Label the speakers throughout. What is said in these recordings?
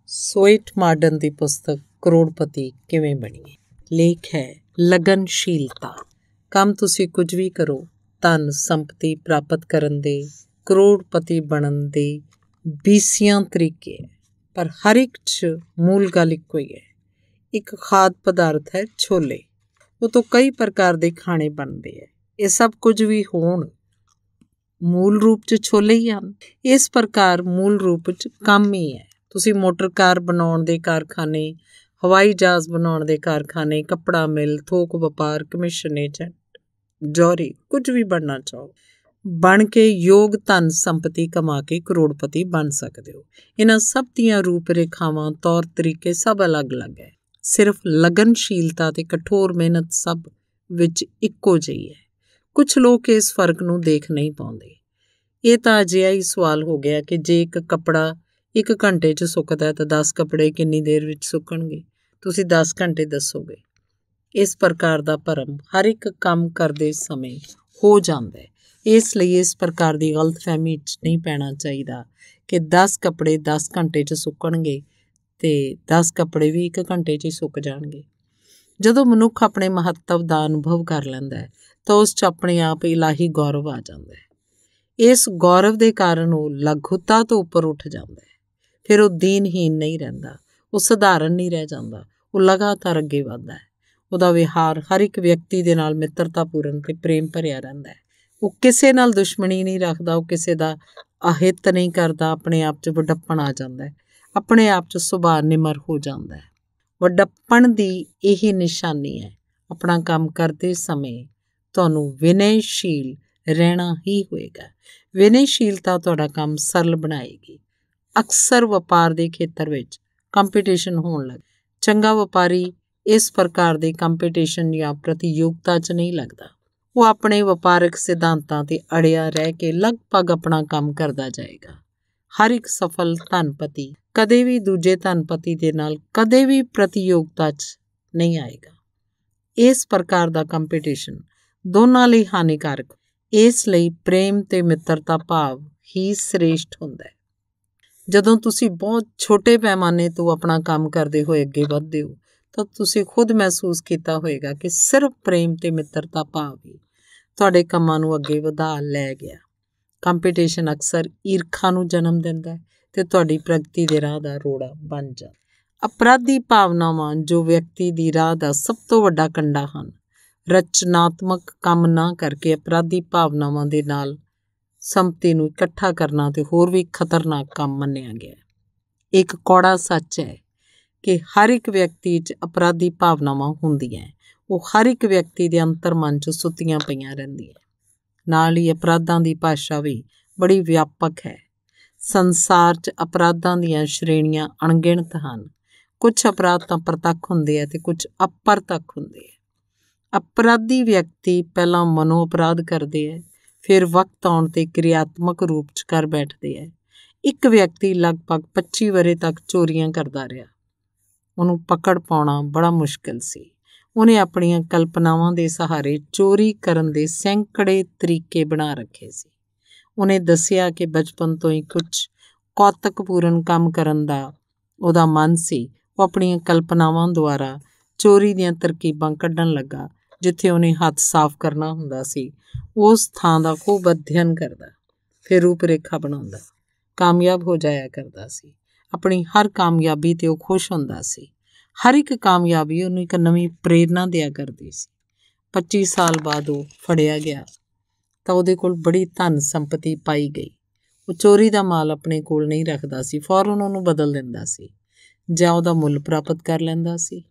Speaker 1: ਸੋਇਟ Marden ਦੀ ਪੁਸਤਕ ਕਰੋੜਪਤੀ ਕਿਵੇਂ ਬਣੀਏ। ਲੇਖ ਹੈ ਲਗਨਸ਼ੀਲਤਾ। ਕੰਮ ਤੁਸੀਂ ਕੁਝ ਵੀ ਕਰੋ, ਧਨ ਸੰਪਤੀ ਪ੍ਰਾਪਤ ਕਰਨ ਦੇ, ਕਰੋੜਪਤੀ ਬਣਨ ਦੇ 20 ਤਰੀਕੇ ਹੈ, ਪਰ ਹਰ ਇੱਕ 'ਚ ਮੂਲ ਗੱਲ ਇੱਕੋ ਹੀ ਹੈ। ਇੱਕ ਖਾਦ ਪਦਾਰਥ ਹੈ ਛੋਲੇ। ਉਹ ਤੋਂ ਕਈ ਪ੍ਰਕਾਰ ਦੇ ਖਾਣੇ ਬਣਦੇ ਹੈ। ਇਹ ਸਭ ਕੁਝ ਵੀ ਹੋਣ, ਮੂਲ ਰੂਪ 'ਚ ਛੋਲੇ ਹੀ ਹਨ। ਇਸ ਪ੍ਰਕਾਰ ਮੂਲ ਰੂਪ 'ਚ ਕੰਮ ਹੀ ਹੈ। ਤੁਸੀਂ ਮੋਟਰ ਕਾਰ ਬਣਾਉਣ ਦੇ ਕਾਰਖਾਨੇ, ਹਵਾਈ ਜਹਾਜ਼ ਬਣਾਉਣ ਦੇ ਕਾਰਖਾਨੇ, ਕੱਪੜਾ ਮਿਲ, ਥੋਕ ਵਪਾਰ, ਕਮਿਸ਼ਨ ਏਜੰਟ, ਜੌਹਰੀ, ਕੁਝ ਵੀ ਬਣਨਾ ਚਾਹੋ, ਬਣ ਕੇ ਯੋਗ ਧਨ ਸੰਪਤੀ ਕਮਾ ਕੇ ਕਰੋੜਪਤੀ ਬਣ ਸਕਦੇ ਹੋ। ਇਹਨਾਂ ਸਭ ਦੀਆਂ ਰੂਪ ਰੇਖਾਵਾਂ, ਤੌਰ ਤਰੀਕੇ ਸਭ ਅਲੱਗ-ਅਲੱਗ ਹੈ। ਸਿਰਫ ਲਗਨਸ਼ੀਲਤਾ ਤੇ ਕਠੋਰ ਮਿਹਨਤ ਸਭ ਵਿੱਚ ਇੱਕੋ ਜਿਹੀ ਹੈ। ਕੁਝ ਲੋਕ ਇਸ ਫਰਕ ਨੂੰ ਦੇਖ ਨਹੀਂ ਪਾਉਂਦੇ। ਇਹ ਤਾਂ ਅਜਿਹਾ ਹੀ ਸਵਾਲ ਹੋ ਗਿਆ ਕਿ ਜੇ ਇੱਕ ਕੱਪੜਾ 1 ਘੰਟੇ 'ਚ ਸੁੱਕਦਾ ਤਾਂ 10 ਕੱਪੜੇ ਕਿੰਨੀ ਦੇਰ ਵਿੱਚ ਸੁੱਕਣਗੇ? ਤੁਸੀਂ 10 ਘੰਟੇ ਦੱਸੋਗੇ। ਇਸ ਪ੍ਰਕਾਰ ਦਾ ਭਰਮ ਹਰ ਇੱਕ ਕੰਮ ਕਰਦੇ ਸਮੇਂ ਹੋ ਜਾਂਦਾ ਹੈ। ਇਸ ਲਈ ਇਸ ਪ੍ਰਕਾਰ ਦੀ ਗਲਤਫਹਿਮੀ 'ਚ ਨਹੀਂ ਪੈਣਾ ਚਾਹੀਦਾ ਕਿ 10 ਕੱਪੜੇ 10 ਘੰਟੇ 'ਚ ਸੁੱਕਣਗੇ ਅਤੇ 10 ਕੱਪੜੇ ਵੀ 1 ਘੰਟੇ 'ਚ ਹੀ ਸੁੱਕ ਜਾਣਗੇ। ਜਦੋਂ ਮਨੁੱਖ ਆਪਣੇ ਮਹੱਤਵ ਦਾ ਅਨੁਭਵ ਕਰ ਲੈਂਦਾ ਹੈ ਤਾਂ ਉਸ 'ਚ ਆਪਣੇ ਆਪ ਇਲਾਹੀ ਗੌਰਵ ਆ ਜਾਂਦਾ ਹੈ। ਇਸ ਗੌਰਵ ਦੇ ਕਾਰਨ ਉਹ ਲਘੂਤਾ ਤੋਂ ਉੱਪਰ ਉੱਠ ਜਾਂਦਾ ਹੈ। ਫਿਰ ਉਹ ਦੀਨਹੀਨ ਨਹੀਂ ਰਹਿੰਦਾ, ਉਹ ਸਧਾਰਨ ਨਹੀਂ ਰਹਿ ਜਾਂਦਾ, ਉਹ ਲਗਾਤਾਰ ਅੱਗੇ ਵੱਧਦਾ ਹੈ। ਉਹਦਾ ਵਿਹਾਰ ਹਰ ਇੱਕ ਵਿਅਕਤੀ ਦੇ ਨਾਲ ਮਿੱਤਰਤਾਪੂਰਨ ਅਤੇ ਪ੍ਰੇਮ ਭਰਿਆ ਰਹਿੰਦਾ ਹੈ। ਉਹ ਕਿਸੇ ਨਾਲ ਦੁਸ਼ਮਣੀ ਨਹੀਂ ਰੱਖਦਾ, ਉਹ ਕਿਸੇ ਦਾ ਅਹਿਤ ਨਹੀਂ ਕਰਦਾ। ਆਪਣੇ ਆਪ 'ਚ ਵੱਡਪਣ ਆ ਜਾਂਦਾ ਹੈ, ਆਪਣੇ ਆਪ 'ਚ ਸੁਭਾਅ ਨਿਮਰ ਹੋ ਜਾਂਦਾ ਹੈ। ਵੱਡਪਣ ਦੀ ਇਹੀ ਨਿਸ਼ਾਨੀ ਹੈ। ਆਪਣਾ ਕੰਮ ਕਰਦੇ ਸਮੇਂ ਤੁਹਾਨੂੰ ਵਿਨੈਸ਼ੀਲ ਰਹਿਣਾ ਹੀ ਹੋਏਗਾ। ਵਿਨੈਸ਼ੀਲਤਾ ਤੁਹਾਡਾ ਕੰਮ ਸਰਲ ਬਣਾਏਗੀ। ਅਕਸਰ ਵਪਾਰ ਦੇ ਖੇਤਰ ਵਿੱਚ ਕੰਪੀਟੀਸ਼ਨ ਹੋਣ ਲੱਗ। ਚੰਗਾ ਵਪਾਰੀ ਇਸ ਪ੍ਰਕਾਰ ਦੇ ਕੰਪੀਟੀਸ਼ਨ ਜਾਂ ਪ੍ਰਤੀਯੋਗਤਾ 'ਚ ਨਹੀਂ ਲੱਗਦਾ। ਉਹ ਆਪਣੇ ਵਪਾਰਕ ਸਿਧਾਂਤਾਂ 'ਤੇ ਅੜਿਆ ਰਹਿ ਕੇ ਲਗਭਗ ਆਪਣਾ ਕੰਮ ਕਰਦਾ ਜਾਏਗਾ। ਹਰ ਇੱਕ ਸਫਲ ਧਨਪਤੀ ਕਦੇ ਵੀ ਦੂਜੇ ਧਨਪਤੀ ਦੇ ਨਾਲ ਕਦੇ ਵੀ ਪ੍ਰਤੀਯੋਗਤਾ 'ਚ ਨਹੀਂ ਆਏਗਾ। ਇਸ ਪ੍ਰਕਾਰ ਦਾ ਕੰਪੀਟੀਸ਼ਨ ਦੋਨਾਂ ਲਈ ਹਾਨੀਕਾਰਕ। ਇਸ ਲਈ ਪ੍ਰੇਮ ਅਤੇ ਮਿੱਤਰਤਾ ਭਾਵ ਹੀ ਸ੍ਰੇਸ਼ਟ ਹੁੰਦਾ ਹੈ। ਜਦੋਂ ਤੁਸੀਂ ਬਹੁਤ ਛੋਟੇ ਪੈਮਾਨੇ ਤੋਂ ਆਪਣਾ ਕੰਮ ਕਰਦੇ ਹੋਏ ਅੱਗੇ ਵੱਧਦੇ ਹੋ ਤਾਂ ਤੁਸੀਂ ਖੁਦ ਮਹਿਸੂਸ ਕੀਤਾ ਹੋਏਗਾ ਕਿ ਸਿਰਫ ਪ੍ਰੇਮ ਅਤੇ ਮਿੱਤਰਤਾ ਭਾਵ ਹੀ ਤੁਹਾਡੇ ਕੰਮਾਂ ਨੂੰ ਅੱਗੇ ਵਧਾ ਲੈ ਗਿਆ। ਕੰਪੀਟੀਸ਼ਨ ਅਕਸਰ ਈਰਖਾ ਨੂੰ ਜਨਮ ਦਿੰਦਾ ਹੈ ਅਤੇ ਤੁਹਾਡੀ ਪ੍ਰਗਤੀ ਦੇ ਰਾਹ ਦਾ ਰੋੜਾ ਬਣ ਜਾਂਦਾ। ਅਪਰਾਧੀ ਭਾਵਨਾਵਾਂ ਜੋ ਵਿਅਕਤੀ ਦੀ ਰਾਹ ਦਾ ਸਭ ਤੋਂ ਵੱਡਾ ਕੰਡਾ ਹਨ। ਰਚਨਾਤਮਕ ਕੰਮ ਨਾ ਕਰਕੇ ਅਪਰਾਧੀ ਭਾਵਨਾਵਾਂ ਦੇ ਨਾਲ ਸੰਪਤੀ ਨੂੰ ਇਕੱਠਾ ਕਰਨਾ ਤੇ ਹੋਰ ਵੀ ਖਤਰਨਾਕ ਕੰਮ ਮੰਨਿਆ ਗਿਆ। ਇੱਕ ਕੌੜਾ ਸੱਚ ਹੈ ਕਿ ਹਰ ਇੱਕ ਵਿਅਕਤੀ 'ਚ ਅਪਰਾਧੀ ਭਾਵਨਾਵਾਂ ਹੁੰਦੀਆਂ। ਉਹ ਹਰ ਇੱਕ ਵਿਅਕਤੀ ਦੇ ਅੰਤਰਮਨ 'ਚ ਸੁੱਤੀਆਂ ਪਈਆਂ ਰਹਿੰਦੀਆਂ। ਨਾਲ ਹੀ ਅਪਰਾਧਾਂ ਦੀ ਭਾਸ਼ਾ ਵੀ ਬੜੀ ਵਿਆਪਕ ਹੈ। ਸੰਸਾਰ 'ਚ ਅਪਰਾਧਾਂ ਦੀਆਂ ਸ਼੍ਰੇਣੀਆਂ ਅਣਗਿਣਤ ਹਨ। ਕੁਝ ਅਪਰਾਧ ਤਾਂ ਪ੍ਰਤੱਖ ਹੁੰਦੇ ਆ ਅਤੇ ਕੁਝ ਅਪਰਤੱਖ ਹੁੰਦੇ ਆ। ਅਪਰਾਧੀ ਵਿਅਕਤੀ ਪਹਿਲਾਂ ਮਨੋ ਅਪਰਾਧ ਕਰਦੇ ਹੈ, ਫਿਰ ਵਕਤ ਆਉਣ 'ਤੇ ਕਿਰਿਆਤਮਕ ਰੂਪ 'ਚ ਕਰ ਬੈਠਦੇ ਹੈ। ਇੱਕ ਵਿਅਕਤੀ ਲਗਭਗ 25 ਵਰ੍ਹੇ ਤੱਕ ਚੋਰੀਆਂ ਕਰਦਾ ਰਿਹਾ। ਉਹਨੂੰ ਪਕੜ ਪਾਉਣਾ ਬੜਾ ਮੁਸ਼ਕਿਲ ਸੀ। ਉਹਨੇ ਆਪਣੀਆਂ ਕਲਪਨਾਵਾਂ ਦੇ ਸਹਾਰੇ ਚੋਰੀ ਕਰਨ ਦੇ ਸੈਂਕੜੇ ਤਰੀਕੇ ਬਣਾ ਰੱਖੇ ਸੀ। ਉਹਨੇ ਦੱਸਿਆ ਕਿ ਬਚਪਨ ਤੋਂ ਹੀ ਕੁਝ ਕੌਤਕਪੂਰਨ ਕੰਮ ਕਰਨ ਦਾ ਉਹਦਾ ਮਨ ਸੀ। ਉਹ ਆਪਣੀਆਂ ਕਲਪਨਾਵਾਂ ਦੁਆਰਾ ਚੋਰੀ ਦੀਆਂ ਤਰਕੀਬਾਂ ਕੱਢਣ ਲੱਗਾ। ਜਿੱਥੇ ਉਹਨੇ ਹੱਥ ਸਾਫ਼ ਕਰਨਾ ਹੁੰਦਾ ਸੀ ਉਸ ਥਾਂ ਦਾ ਖੂਬ ਅਧਿਐਨ ਕਰਦਾ, ਫਿਰ ਰੂਪ ਰੇਖਾ ਬਣਾਉਂਦਾ, ਕਾਮਯਾਬ ਹੋ ਜਾਇਆ ਕਰਦਾ ਸੀ। ਆਪਣੀ ਹਰ ਕਾਮਯਾਬੀ 'ਤੇ ਉਹ ਖੁਸ਼ ਹੁੰਦਾ ਸੀ। ਹਰ ਇੱਕ ਕਾਮਯਾਬੀ ਉਹਨੂੰ ਇੱਕ ਨਵੀਂ ਪ੍ਰੇਰਨਾ ਦਿਆ ਕਰਦੀ ਸੀ। 25 ਸਾਲ ਬਾਅਦ ਉਹ ਫੜਿਆ ਗਿਆ ਤਾਂ ਉਹਦੇ ਕੋਲ ਬੜੀ ਧਨ ਸੰਪਤੀ ਪਾਈ ਗਈ। ਉਹ ਚੋਰੀ ਦਾ ਮਾਲ ਆਪਣੇ ਕੋਲ ਨਹੀਂ ਰੱਖਦਾ ਸੀ, ਫੌਰਨ ਉਹਨੂੰ ਬਦਲ ਦਿੰਦਾ ਸੀ ਜਾਂ ਉਹਦਾ ਮੁੱਲ ਪ੍ਰਾਪਤ ਕਰ ਲੈਂਦਾ ਸੀ।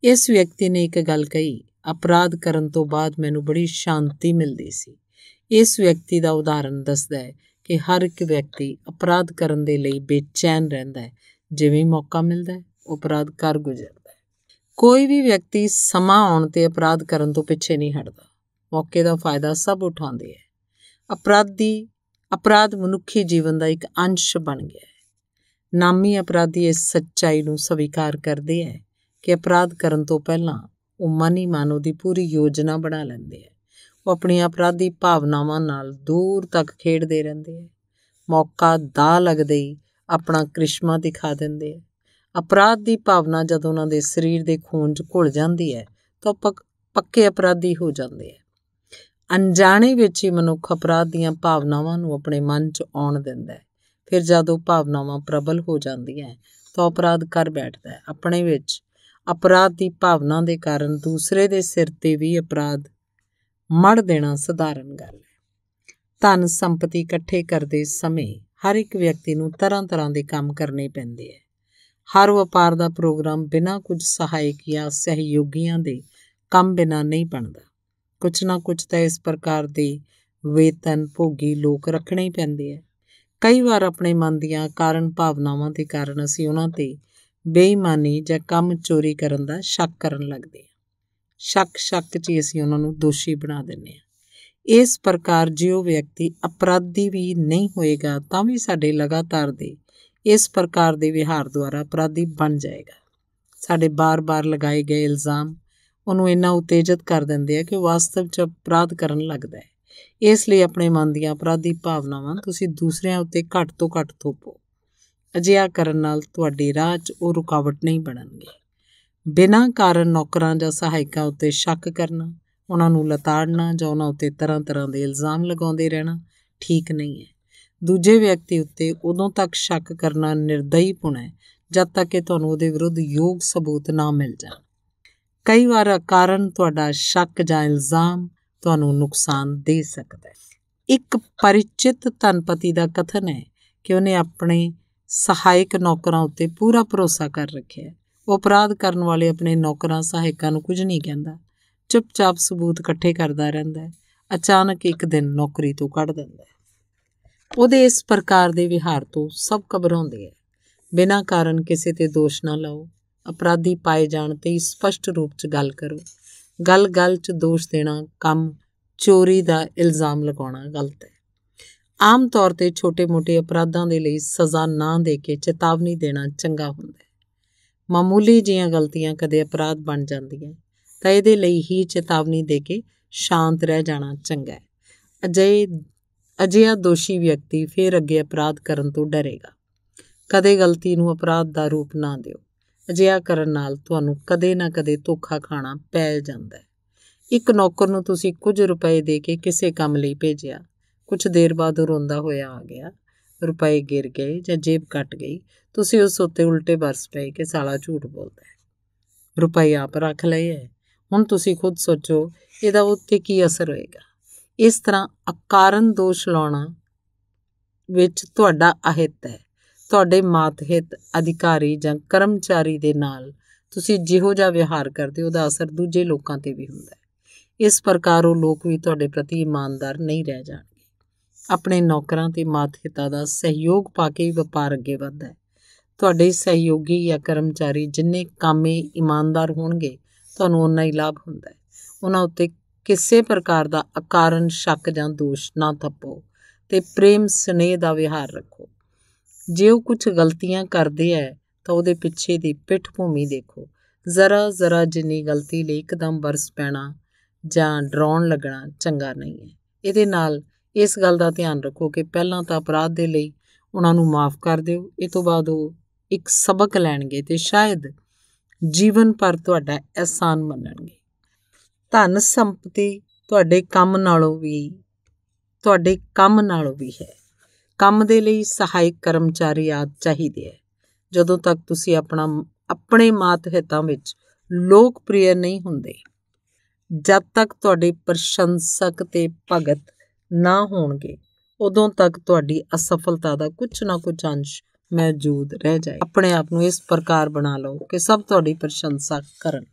Speaker 1: ਇਸ ਵਿਅਕਤੀ ਨੇ ਇੱਕ ਗੱਲ ਕਹੀ, ਅਪਰਾਧ ਕਰਨ ਤੋਂ ਬਾਅਦ ਮੈਨੂੰ ਬੜੀ ਸ਼ਾਂਤੀ ਮਿਲਦੀ ਸੀ। ਇਸ ਵਿਅਕਤੀ ਦਾ ਉਦਾਹਰਨ ਦੱਸਦਾ ਹੈ ਕਿ ਹਰ ਇੱਕ ਵਿਅਕਤੀ ਅਪਰਾਧ ਕਰਨ ਦੇ ਲਈ ਬੇਚੈਨ ਰਹਿੰਦਾ ਹੈ। ਜਿਵੇਂ ਮੌਕਾ ਮਿਲਦਾ ਹੈ ਉਹ ਅਪਰਾਧ ਕਰ ਗੁਜ਼ਰਦਾ ਹੈ। ਕੋਈ ਵੀ ਵਿਅਕਤੀ ਸਮਾਂ ਆਉਣ 'ਤੇ ਅਪਰਾਧ ਕਰਨ ਤੋਂ ਪਿੱਛੇ ਨਹੀਂ ਹਟਦਾ। ਮੌਕੇ ਦਾ ਫਾਇਦਾ ਸਭ ਉਠਾਉਂਦੇ ਹੈ। ਅਪਰਾਧ ਮਨੁੱਖੀ ਜੀਵਨ ਦਾ ਇੱਕ ਅੰਸ਼ ਬਣ ਗਿਆ ਹੈ। ਨਾਮੀ ਅਪਰਾਧੀ ਇਸ ਸੱਚਾਈ ਨੂੰ ਸਵੀਕਾਰ ਕਰਦੇ ਹੈ ਕਿ ਅਪਰਾਧ ਕਰਨ ਤੋਂ ਪਹਿਲਾਂ ਉਹ ਮਨ ਹੀ ਮਨ ਉਹਦੀ ਪੂਰੀ ਯੋਜਨਾ ਬਣਾ ਲੈਂਦੇ ਹੈ। ਉਹ ਆਪਣੀਆਂ ਅਪਰਾਧੀ ਭਾਵਨਾਵਾਂ ਨਾਲ ਦੂਰ ਤੱਕ ਖੇਡਦੇ ਰਹਿੰਦੇ ਹੈ। ਮੌਕਾ ਦਾ ਲੱਗਦੇ ਹੀ ਆਪਣਾ ਕ੍ਰਿਸ਼ਮਾ ਦਿਖਾ ਦਿੰਦੇ ਹੈ। ਅਪਰਾਧ ਦੀ ਭਾਵਨਾ ਜਦੋਂ ਉਹਨਾਂ ਦੇ ਸਰੀਰ ਦੇ ਖੂਨ 'ਚ ਘੁਲ ਜਾਂਦੀ ਹੈ ਤਾਂ ਪੱਕੇ ਅਪਰਾਧੀ ਹੋ ਜਾਂਦੇ ਹੈ। ਅਣਜਾਣੇ ਵਿੱਚ ਹੀ ਮਨੁੱਖ ਅਪਰਾਧ ਦੀਆਂ ਭਾਵਨਾਵਾਂ ਨੂੰ ਆਪਣੇ ਮਨ 'ਚ ਆਉਣ ਦਿੰਦਾ ਹੈ। ਫਿਰ ਜਦ ਉਹ ਭਾਵਨਾਵਾਂ ਪ੍ਰਬਲ ਹੋ ਜਾਂਦੀਆਂ ਤਾਂ ਅਪਰਾਧ ਕਰ ਬੈਠਦਾ ਹੈ। ਆਪਣੇ ਵਿੱਚ ਅਪਰਾਧ ਦੀ ਭਾਵਨਾ ਦੇ ਕਾਰਨ ਦੂਸਰੇ ਦੇ ਸਿਰ 'ਤੇ ਵੀ ਅਪਰਾਧ ਮੜ ਦੇਣਾ ਸਧਾਰਨ ਗੱਲ ਹੈ। ਧਨ ਸੰਪਤੀ ਇਕੱਠੇ ਕਰਦੇ ਸਮੇਂ ਹਰ ਇੱਕ ਵਿਅਕਤੀ ਨੂੰ ਤਰ੍ਹਾਂ ਤਰ੍ਹਾਂ ਦੇ ਕੰਮ ਕਰਨੇ ਪੈਂਦੇ ਹੈ। ਹਰ ਵਪਾਰ ਦਾ ਪ੍ਰੋਗਰਾਮ ਬਿਨਾਂ ਕੁਝ ਸਹਾਇਕ ਜਾਂ ਸਹਿਯੋਗੀਆਂ ਦੇ ਕੰਮ ਬਿਨਾਂ ਨਹੀਂ ਬਣਦਾ। ਕੁਛ ਨਾ ਕੁਛ ਤਾਂ ਇਸ ਪ੍ਰਕਾਰ ਦੇ ਵੇਤਨ ਭੋਗੀ ਲੋਕ ਰੱਖਣੇ ਹੀ ਪੈਂਦੇ ਹੈ। ਕਈ ਵਾਰ ਆਪਣੇ ਮਨ ਦੀਆਂ ਕਾਰਨ ਭਾਵਨਾਵਾਂ ਦੇ ਕਾਰਨ ਅਸੀਂ ਉਹਨਾਂ 'ਤੇ ਬੇਈਮਾਨੀ ਜਾਂ ਕੰਮ ਚੋਰੀ ਕਰਨ ਦਾ ਸ਼ੱਕ ਕਰਨ ਲੱਗਦੇ ਹਾਂ। ਸ਼ੱਕ 'ਚ ਹੀ ਅਸੀਂ ਉਹਨਾਂ ਨੂੰ ਦੋਸ਼ੀ ਬਣਾ ਦਿੰਦੇ ਹਾਂ। ਇਸ ਪ੍ਰਕਾਰ ਜੇ ਉਹ ਵਿਅਕਤੀ ਅਪਰਾਧੀ ਵੀ ਨਹੀਂ ਹੋਏਗਾ ਤਾਂ ਵੀ ਸਾਡੇ ਲਗਾਤਾਰ ਦੇ ਇਸ ਪ੍ਰਕਾਰ ਦੇ ਵਿਹਾਰ ਦੁਆਰਾ ਅਪਰਾਧੀ ਬਣ ਜਾਏਗਾ। ਸਾਡੇ ਬਾਰ-ਬਾਰ ਲਗਾਏ ਗਏ ਇਲਜ਼ਾਮ ਉਹਨੂੰ ਇੰਨਾ ਉਤੇਜਿਤ ਕਰ ਦਿੰਦੇ ਆ ਕਿ ਉਹ ਵਾਸਤਵ 'ਚ ਅਪਰਾਧ ਕਰਨ ਲੱਗਦਾ ਹੈ। ਇਸ ਲਈ ਆਪਣੇ ਮਨ ਦੀਆਂ ਅਪਰਾਧੀ ਭਾਵਨਾਵਾਂ ਤੁਸੀਂ ਦੂਸਰਿਆਂ ਉੱਤੇ ਘੱਟ ਤੋਂ ਘੱਟ ਥੋਪੋ। ਅਜਿਹਾ ਕਰਨ ਨਾਲ ਤੁਹਾਡੇ ਰਾਹ 'ਚ ਉਹ ਰੁਕਾਵਟ ਨਹੀਂ ਬਣਨਗੇ। ਬਿਨਾਂ ਕਾਰਨ ਨੌਕਰਾਂ ਜਾਂ ਸਹਾਇਕਾਂ ਉੱਤੇ ਸ਼ੱਕ ਕਰਨਾ, ਉਹਨਾਂ ਨੂੰ ਲਤਾੜਨਾ ਜਾਂ ਉਹਨਾਂ ਉੱਤੇ ਤਰ੍ਹਾਂ ਤਰ੍ਹਾਂ ਦੇ ਇਲਜ਼ਾਮ ਲਗਾਉਂਦੇ ਰਹਿਣਾ ਠੀਕ ਨਹੀਂ ਹੈ। ਦੂਜੇ ਵਿਅਕਤੀ ਉੱਤੇ ਉਦੋਂ ਤੱਕ ਸ਼ੱਕ ਕਰਨਾ ਨਿਰਦਈਪੁਣ ਹੈ ਜਦ ਤੱਕ ਕਿ ਤੁਹਾਨੂੰ ਉਹਦੇ ਵਿਰੁੱਧ ਯੋਗ ਸਬੂਤ ਨਾ ਮਿਲ ਜਾਣ। ਕਈ ਵਾਰ ਅਕਾਰਨ ਤੁਹਾਡਾ ਸ਼ੱਕ ਜਾਂ ਇਲਜ਼ਾਮ ਤੁਹਾਨੂੰ ਨੁਕਸਾਨ ਦੇ ਸਕਦਾ ਹੈ। ਇੱਕ ਪਰਿਚਿਤ ਧਨਪਤੀ ਦਾ ਕਥਨ ਹੈ ਕਿ ਉਹਨੇ ਆਪਣੇ ਸਹਾਇਕ ਨੌਕਰਾਂ ਉੱਤੇ ਪੂਰਾ ਭਰੋਸਾ ਕਰ ਰੱਖਿਆ। ਉਹ ਅਪਰਾਧ ਕਰਨ ਵਾਲੇ ਆਪਣੇ ਨੌਕਰਾਂ ਸਹਾਇਕਾਂ ਨੂੰ ਕੁਝ ਨਹੀਂ ਕਹਿੰਦਾ, ਚੁੱਪਚਾਪ ਸਬੂਤ ਇਕੱਠੇ ਕਰਦਾ ਰਹਿੰਦਾ ਹੈ। ਅਚਾਨਕ ਇੱਕ ਦਿਨ ਨੌਕਰੀ ਤੋਂ ਕੱਢ ਦਿੰਦਾ ਹੈ। ਉਹਦੇ ਇਸ ਪ੍ਰਕਾਰ ਦੇ ਵਿਹਾਰ ਤੋਂ ਸਭ ਘਬਰਾਉਂਦੇ ਹੈ। ਬਿਨਾਂ ਕਾਰਨ ਕਿਸੇ 'ਤੇ ਦੋਸ਼ ਨਾ ਲਾਓ। ਅਪਰਾਧੀ ਪਾਏ ਜਾਣ 'ਤੇ ਸਪਸ਼ਟ ਰੂਪ 'ਚ ਗੱਲ ਕਰੋ। ਗੱਲ 'ਚ ਦੋਸ਼ ਦੇਣਾ, ਕੰਮ ਚੋਰੀ ਦਾ ਇਲਜ਼ਾਮ ਲਗਾਉਣਾ ਗਲਤ ਹੈ। ਆਮ ਤੌਰ 'ਤੇ ਛੋਟੇ-ਮੋਟੇ ਅਪਰਾਧਾਂ ਦੇ ਲਈ ਸਜ਼ਾ ਨਾ ਦੇ ਕੇ ਚੇਤਾਵਨੀ ਦੇਣਾ ਚੰਗਾ ਹੁੰਦਾ ਹੈ। ਮਾਮੂਲੀ ਜਿਹੀਆਂ ਗਲਤੀਆਂ ਕਦੇ ਅਪਰਾਧ ਬਣ ਜਾਂਦੀਆਂ ਤਾਂ ਇਹਦੇ ਲਈ ਹੀ ਚੇਤਾਵਨੀ ਦੇ ਕੇ ਸ਼ਾਂਤ ਰਹਿ ਜਾਣਾ ਚੰਗਾ ਹੈ। ਅਜਿਹਾ ਦੋਸ਼ੀ ਵਿਅਕਤੀ ਫਿਰ ਅੱਗੇ ਅਪਰਾਧ ਕਰਨ ਤੋਂ ਡਰੇਗਾ। ਕਦੇ ਗਲਤੀ ਨੂੰ ਅਪਰਾਧ ਦਾ ਰੂਪ ਨਾ ਦਿਓ। ਅਜਿਹਾ ਕਰਨ ਨਾਲ ਤੁਹਾਨੂੰ ਕਦੇ ਨਾ ਕਦੇ ਧੋਖਾ ਖਾਣਾ ਪੈ ਜਾਂਦਾ ਹੈ। ਇੱਕ ਨੌਕਰ ਨੂੰ ਤੁਸੀਂ ਕੁਝ ਰੁਪਏ ਦੇ ਕੇ ਕਿਸੇ ਕੰਮ ਲਈ ਭੇਜਿਆ। ਕੁਝ ਦੇਰ ਬਾਅਦ ਉਹ ਰੋਂਦਾ ਹੋਇਆ ਆ ਗਿਆ। ਰੁਪਏ ਗਿਰ ਗਏ ਜਾਂ ਜੇਬ ਕੱਟ ਗਈ। ਤੁਸੀਂ ਉਸ ਉੱਤੇ ਉਲਟੇ ਬਰਸ ਪਏ ਕਿ ਸਾਲਾ ਝੂਠ ਬੋਲਦਾ ਹੈ। ਰੁਪਏ ਆਪ ਰੱਖ ਲਏ ਹੈ। ਹੁਣ ਤੁਸੀਂ ਖੁਦ ਸੋਚੋ ਇਹਦਾ ਉੱਤੇ ਕੀ ਅਸਰ ਹੋਏਗਾ। ਇਸ ਤਰ੍ਹਾਂ ਅਕਾਰਨ ਦੋਸ਼ ਲਾਉਣਾ ਵਿੱਚ ਤੁਹਾਡਾ ਅਹਿਤ ਹੈ। ਤੁਹਾਡੇ ਮਾਤਹਿਤ ਅਧਿਕਾਰੀ ਜਾਂ ਕਰਮਚਾਰੀ ਦੇ ਨਾਲ ਤੁਸੀਂ ਜਿਹੋ ਜਿਹਾ ਵਿਹਾਰ ਕਰਦੇ ਉਹਦਾ ਅਸਰ ਦੂਜੇ ਲੋਕਾਂ 'ਤੇ ਵੀ ਹੁੰਦਾ ਹੈ। ਇਸ ਪ੍ਰਕਾਰ ਉਹ ਲੋਕ ਵੀ ਤੁਹਾਡੇ ਪ੍ਰਤੀ ਇਮਾਨਦਾਰ ਨਹੀਂ ਰਹਿ ਜਾਣਗੇ। ਆਪਣੇ ਨੌਕਰਾਂ ਤੇ ਮਾਤਹਿਤਾਂ ਦਾ ਸਹਿਯੋਗ ਪਾ ਕੇ ਹੀ ਵਪਾਰ ਅੱਗੇ ਵੱਧਦਾ ਹੈ। ਤੁਹਾਡੇ ਸਹਿਯੋਗੀ ਜਾਂ ਕਰਮਚਾਰੀ ਜਿੰਨੇ ਕਾਮੇ ਇਮਾਨਦਾਰ ਹੋਣਗੇ ਤੁਹਾਨੂੰ ਓਨਾ ਹੀ ਲਾਭ ਹੁੰਦਾ ਹੈ। ਉਹਨਾਂ ਉੱਤੇ ਕਿਸੇ ਪ੍ਰਕਾਰ ਦਾ ਅਕਾਰਨ ਸ਼ੱਕ ਜਾਂ ਦੋਸ਼ ਨਾ ਥੱਪੋ ਤੇ ਪ੍ਰੇਮ ਸਨੇਹ ਦਾ ਵਿਹਾਰ ਰੱਖੋ। ਜੇ ਉਹ ਕੁਝ ਗਲਤੀਆਂ ਕਰਦੇ ਹੈ ਤਾਂ ਉਹਦੇ ਪਿੱਛੇ ਦੀ ਪਿੱਠ ਭੂਮੀ ਦੇਖੋ। ਜ਼ਰਾ ਜਿੰਨੀ ਗਲਤੀ ਲਈ ਇੱਕਦਮ ਬਰਸ ਪੈਣਾ ਜਾਂ ਡਰਾਉਣ ਲੱਗਣਾ ਚੰਗਾ ਨਹੀਂ ਹੈ। ਇਹਦੇ ਨਾਲ ਇਸ ਗੱਲ ਦਾ ਧਿਆਨ ਰੱਖੋ ਕਿ ਪਹਿਲਾਂ ਤਾਂ ਅਪਰਾਧ ਦੇ ਲਈ ਉਹਨਾਂ ਨੂੰ ਮਾਫ਼ ਕਰ ਦਿਓ। ਇਹ ਤੋਂ ਬਾਅਦ ਉਹ ਇੱਕ ਸਬਕ ਲੈਣਗੇ ਤੇ ਸ਼ਾਇਦ ਜੀਵਨ ਭਰ ਤੁਹਾਡਾ ਅਹਿਸਾਨ ਮੰਨਣਗੇ। ਧਨ ਸੰਪਤੀ ਤੁਹਾਡੇ ਕੰਮ ਨਾਲੋਂ ਵੀ ਹੈ। ਕੰਮ ਦੇ ਲਈ ਸਹਾਇਕ ਕਰਮਚਾਰੀ ਆਦਿ ਚਾਹੀਦੇ ਹੈ। ਜਦੋਂ ਤੱਕ ਤੁਸੀਂ ਆਪਣੇ ਮਾਤਹਿਤਾਂ ਵਿੱਚ ਲੋਕਪ੍ਰਿਯ ਨਹੀਂ ਹੁੰਦੇ, ਜਦ ਤੱਕ ਤੁਹਾਡੇ ਪ੍ਰਸ਼ੰਸਕ ਤੇ ਭਗਤ ਨਾ ਹੋਣਗੇ, ਉਦੋਂ ਤੱਕ ਤੁਹਾਡੀ ਅਸਫਲਤਾ ਦਾ ਕੁਛ ਨਾ ਕੁਛ ਅੰਸ਼ ਮੌਜੂਦ ਰਹਿ ਜਾਏ। ਆਪਣੇ ਆਪ ਨੂੰ ਇਸ ਪ੍ਰਕਾਰ ਬਣਾ ਲਓ ਕਿ ਸਭ ਤੁਹਾਡੀ ਪ੍ਰਸ਼ੰਸਾ ਕਰਨ।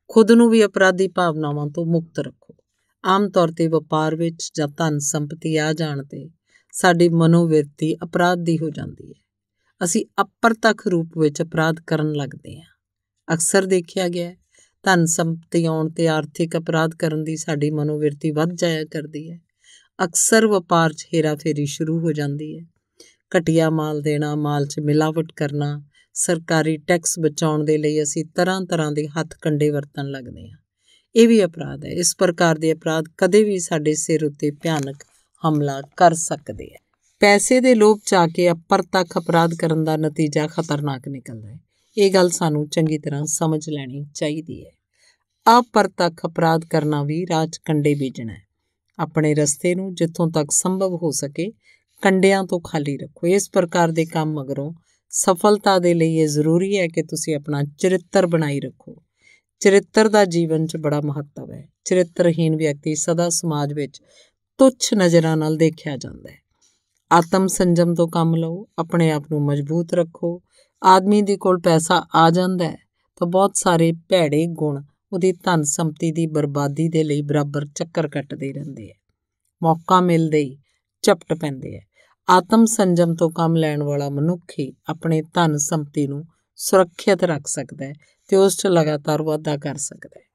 Speaker 1: ਖੁਦ ਨੂੰ ਵੀ ਅਪਰਾਧੀ ਭਾਵਨਾਵਾਂ ਤੋਂ ਮੁਕਤ ਰੱਖੋ। ਆਮ ਤੌਰ 'ਤੇ ਵਪਾਰ ਵਿੱਚ ਜਾਂ ਧਨ ਸੰਪਤੀ ਆ ਜਾਣ 'ਤੇ ਸਾਡੀ ਮਨੋਵਿਰਤੀ ਅਪਰਾਧ ਦੀ ਹੋ ਜਾਂਦੀ ਹੈ। ਅਸੀਂ ਅਪਰਤੱਖ ਰੂਪ ਵਿੱਚ ਅਪਰਾਧ ਕਰਨ ਲੱਗਦੇ ਹਾਂ। ਅਕਸਰ ਦੇਖਿਆ ਗਿਆ ਧਨ ਸੰਪਤੀ ਆਉਣ 'ਤੇ ਆਰਥਿਕ ਅਪਰਾਧ ਕਰਨ ਦੀ ਸਾਡੀ ਮਨੋਵਿਰਤੀ ਵੱਧ ਜਾਇਆ ਕਰਦੀ ਹੈ। ਅਕਸਰ ਵਪਾਰ 'ਚ ਹੇਰਾਫੇਰੀ ਸ਼ੁਰੂ ਹੋ ਜਾਂਦੀ ਹੈ। ਘਟੀਆ ਮਾਲ ਦੇਣਾ, ਮਾਲ 'ਚ ਮਿਲਾਵਟ ਕਰਨਾ, ਸਰਕਾਰੀ ਟੈਕਸ ਬਚਾਉਣ ਦੇ ਲਈ ਅਸੀਂ ਤਰ੍ਹਾਂ ਦੇ ਹੱਥ ਕੰਡੇ ਵਰਤਣ ਲੱਗਦੇ ਹਾਂ। ਇਹ ਵੀ ਅਪਰਾਧ ਹੈ। ਇਸ ਪ੍ਰਕਾਰ ਦੇ ਅਪਰਾਧ ਕਦੇ ਵੀ ਸਾਡੇ ਸਿਰ ਉੱਤੇ ਭਿਆਨਕ ਹਮਲਾ ਕਰ ਸਕਦੇ ਹੈ। ਪੈਸੇ ਦੇ ਲੋਭ 'ਚ ਆ ਕੇ ਅਪਰਤੱਖ ਅਪਰਾਧ ਕਰਨ ਦਾ ਨਤੀਜਾ ਖਤਰਨਾਕ ਨਿਕਲਦਾ ਹੈ। ਇਹ ਗੱਲ ਸਾਨੂੰ ਚੰਗੀ ਤਰ੍ਹਾਂ ਸਮਝ ਲੈਣੀ ਚਾਹੀਦੀ ਹੈ। ਅਪਰਤੱਖ ਅਪਰਾਧ ਕਰਨਾ ਵੀ ਰਾਹ 'ਚ ਕੰਡੇ ਬੀਜਣਾ ਹੈ। ਆਪਣੇ ਰਸਤੇ ਨੂੰ ਜਿੱਥੋਂ ਤੱਕ ਸੰਭਵ ਹੋ ਸਕੇ ਕੰਡਿਆਂ ਤੋਂ ਖਾਲੀ ਰੱਖੋ। ਇਸ ਪ੍ਰਕਾਰ ਦੇ ਕੰਮ ਮਗਰੋਂ ਸਫਲਤਾ ਦੇ ਲਈ ਇਹ ਜ਼ਰੂਰੀ ਹੈ ਕਿ ਤੁਸੀਂ ਆਪਣਾ ਚਰਿੱਤਰ ਬਣਾਈ ਰੱਖੋ। ਚਰਿੱਤਰ ਦਾ ਜੀਵਨ 'ਚ ਬੜਾ ਮਹੱਤਵ ਹੈ। ਚਰਿੱਤਰਹੀਨ ਵਿਅਕਤੀ ਸਦਾ ਸਮਾਜ ਵਿੱਚ ਤੁੱਛ ਨਜ਼ਰਾਂ ਨਾਲ ਦੇਖਿਆ ਜਾਂਦਾ ਹੈ। ਆਤਮ ਸੰਜਮ ਤੋਂ ਕੰਮ ਲਓ, ਆਪਣੇ ਆਪ ਨੂੰ ਮਜ਼ਬੂਤ ਰੱਖੋ। ਆਦਮੀ ਦੇ ਕੋਲ ਪੈਸਾ ਆ ਜਾਂਦਾ ਹੈ ਤਾਂ ਬਹੁਤ ਸਾਰੇ ਭੈੜੇ ਗੁਣ ਉਹਦੀ ਧਨ ਸੰਪਤੀ ਦੀ ਬਰਬਾਦੀ ਦੇ ਲਈ ਬਰਾਬਰ ਚੱਕਰ ਕੱਟਦੇ ਰਹਿੰਦੇ ਹੈ। ਮੌਕਾ ਮਿਲਦੇ ਹੀ ਝਪਟ ਪੈਂਦੇ ਹੈ। ਆਤਮ ਸੰਜਮ ਤੋਂ ਕੰਮ ਲੈਣ ਵਾਲਾ ਮਨੁੱਖ ਹੀ ਆਪਣੇ ਧਨ ਸੰਪਤੀ ਨੂੰ ਸੁਰੱਖਿਅਤ ਰੱਖ ਸਕਦਾ ਹੈ ਤੇ ਉਸ 'ਚ ਲਗਾਤਾਰ ਵਾਧਾ ਕਰ ਸਕਦਾ ਹੈ।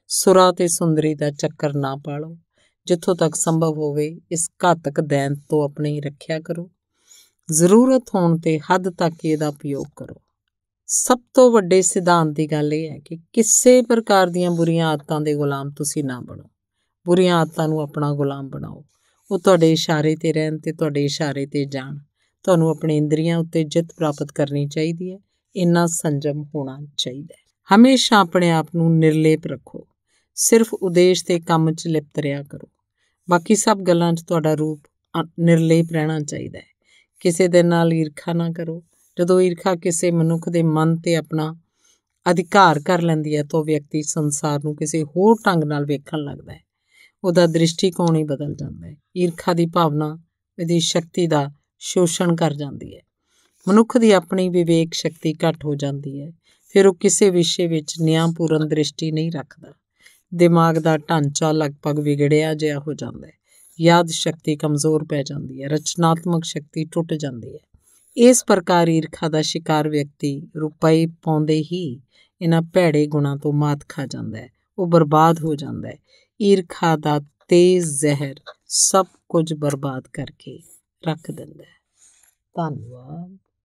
Speaker 1: ਸੁਰਾ ਤੇ ਸੁੰਦਰੀ ਦਾ ਚੱਕਰ ਨਾ ਪਾਲੋ। ਜਿੱਥੋਂ ਤੱਕ ਸੰਭਵ ਹੋਵੇ ਇਸ ਘਾਤਕ ਦੈਂਤ ਤੋਂ ਆਪਣੀ ਰੱਖਿਆ ਕਰੋ। ਜ਼ਰੂਰਤ ਹੋਣ 'ਤੇ ਹੱਦ ਤੱਕ ਇਹਦਾ ਉਪਯੋਗ ਕਰੋ। ਸਭ ਤੋਂ ਵੱਡੇ ਸਿਧਾਂਤ ਦੀ ਗੱਲ ਇਹ ਹੈ ਕਿ ਕਿਸੇ ਪ੍ਰਕਾਰ ਦੀਆਂ ਬੁਰੀਆਂ ਆਦਤਾਂ ਦੇ ਗੁਲਾਮ ਤੁਸੀਂ ਨਾ ਬਣੋ। ਬੁਰੀਆਂ ਆਦਤਾਂ ਨੂੰ ਆਪਣਾ ਗੁਲਾਮ ਬਣਾਓ। ਉਹ ਤੁਹਾਡੇ ਇਸ਼ਾਰੇ 'ਤੇ ਰਹਿਣ ਤੇ ਤੁਹਾਡੇ ਇਸ਼ਾਰੇ 'ਤੇ ਜਾਣ। ਤੁਹਾਨੂੰ ਆਪਣੇ ਇੰਦਰੀਆਂ ਉੱਤੇ ਜਿੱਤ ਪ੍ਰਾਪਤ ਕਰਨੀ ਚਾਹੀਦੀ ਹੈ। ਇੰਨਾ ਸੰਜਮ ਹੋਣਾ ਚਾਹੀਦਾ ਹੈ। ਹਮੇਸ਼ਾ ਆਪਣੇ ਆਪ ਨੂੰ ਨਿਰਲੇਪ ਰੱਖੋ। ਸਿਰਫ ਉਦੇਸ਼ ਤੇ ਕੰਮ 'ਚ ਲਿਪਤ ਰਿਹਾ ਕਰੋ। ਬਾਕੀ ਸਭ ਗੱਲਾਂ 'ਚ ਤੁਹਾਡਾ ਰੂਪ ਨਿਰਲੇਪ ਰਹਿਣਾ ਚਾਹੀਦਾ ਹੈ। ਕਿਸੇ ਦੇ ਨਾਲ ਈਰਖਾ ਨਾ ਕਰੋ। ਜਦੋਂ ਈਰਖਾ ਕਿਸੇ ਮਨੁੱਖ ਦੇ ਮਨ 'ਤੇ ਆਪਣਾ ਅਧਿਕਾਰ ਕਰ ਲੈਂਦੀ ਹੈ ਤਾਂ ਉਹ ਵਿਅਕਤੀ ਸੰਸਾਰ ਨੂੰ ਕਿਸੇ ਹੋਰ ਢੰਗ ਨਾਲ ਵੇਖਣ ਲੱਗਦਾ ਹੈ। ਉਹਦਾ ਦ੍ਰਿਸ਼ਟੀਕੋਣ ਹੀ ਬਦਲ ਜਾਂਦਾ ਹੈ। ਈਰਖਾ ਦੀ ਭਾਵਨਾ ਇਹਦੀ ਸ਼ਕਤੀ ਦਾ ਸ਼ੋਸ਼ਣ ਕਰ ਜਾਂਦੀ ਹੈ। ਮਨੁੱਖ ਦੀ ਆਪਣੀ ਵਿਵੇਕ ਸ਼ਕਤੀ ਘੱਟ ਹੋ ਜਾਂਦੀ ਹੈ। ਫਿਰ ਉਹ ਕਿਸੇ ਵਿਸ਼ੇ ਵਿੱਚ ਨਿਆਂਪੂਰਨ ਦ੍ਰਿਸ਼ਟੀ ਨਹੀਂ ਰੱਖਦਾ। ਦਿਮਾਗ ਦਾ ਢਾਂਚਾ ਲਗਭਗ ਵਿਗੜਿਆ ਜਿਹਾ ਹੋ ਜਾਂਦਾ ਹੈ। ਯਾਦ ਸ਼ਕਤੀ ਕਮਜ਼ੋਰ ਪੈ ਜਾਂਦੀ ਹੈ। ਰਚਨਾਤਮਕ ਸ਼ਕਤੀ ਟੁੱਟ ਜਾਂਦੀ ਹੈ। ਇਸ ਪ੍ਰਕਾਰ ਈਰਖਾ ਦਾ ਸ਼ਿਕਾਰ ਵਿਅਕਤੀ ਰੁਪਏ ਪਾਉਂਦੇ ਹੀ ਇਹਨਾਂ ਭੈੜੇ ਗੁਣਾਂ ਤੋਂ ਮਾਤ ਖਾ ਜਾਂਦਾ ਹੈ। ਉਹ ਬਰਬਾਦ ਹੋ ਜਾਂਦਾ ਹੈ। ਈਰਖਾ ਦਾ ਤੇਜ਼ ਜ਼ਹਿਰ ਸਭ ਕੁਝ ਬਰਬਾਦ ਕਰਕੇ ਰੱਖ ਦਿੰਦਾ ਹੈ। ਧੰਨਵਾਦ।